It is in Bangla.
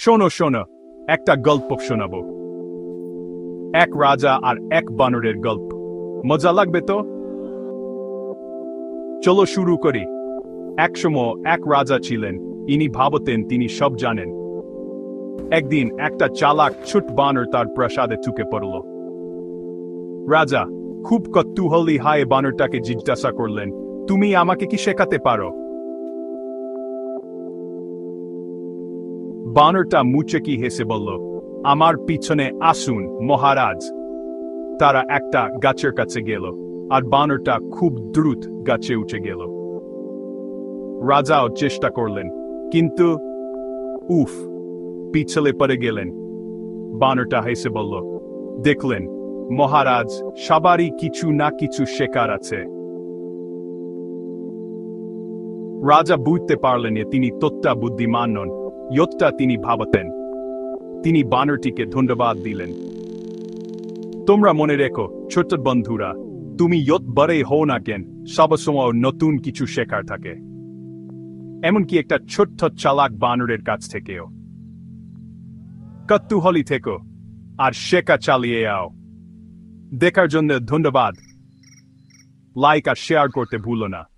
শোনো শোনো, একটা গল্প শোনাবো। এক রাজা আর এক বানরের গল্প। মজা লাগবে তো? চলো শুরু করি। একসময় এক রাজা ছিলেন, ইনি ভাবতেন তিনি সব জানেন। একদিন একটা চালাক ছোট বানর তার প্রাসাদে ঢুকে পড়ল। রাজা খুব কৌতূহলী হয়ে বানরটাকে জিজ্ঞাসা করলেন, তুমি আমাকে কি শেখাতে পারো? বানরটা মুচকি হেসে বলল, আমার পিছনে আসুন মহারাজ। তারা একটা গাছের কাছে গেল, আর বানরটা খুব দ্রুত গাছে উঠে গেল। রাজাও চেষ্টা করলেন, কিন্তু উফ, পিছলে পড়ে গেলেন। বানরটা হেসে বলল, দেখলেন মহারাজ, সবারই কিছু না কিছু শেখার আছে। রাজা বুঝতে পারলেন যে তিনি ততটা বুদ্ধিমান নন যতটা তিনি ভাবতেন। তিনি বানরটিকে ধন্যবাদ দিলেন। তোমরা মনে রেখো ছোট বন্ধুরা, তুমি যত বড়ই হও না কেন, সবসময় নতুন কিছু শেখার থাকে, এমনকি একটা ছোট্ট চালাক বানরের কাছ থেকেও। কৌতূহলী থেকো আর শেখা চালিয়ে যাও। দেখার জন্য ধন্যবাদ। লাইক আর শেয়ার করতে ভুলো না।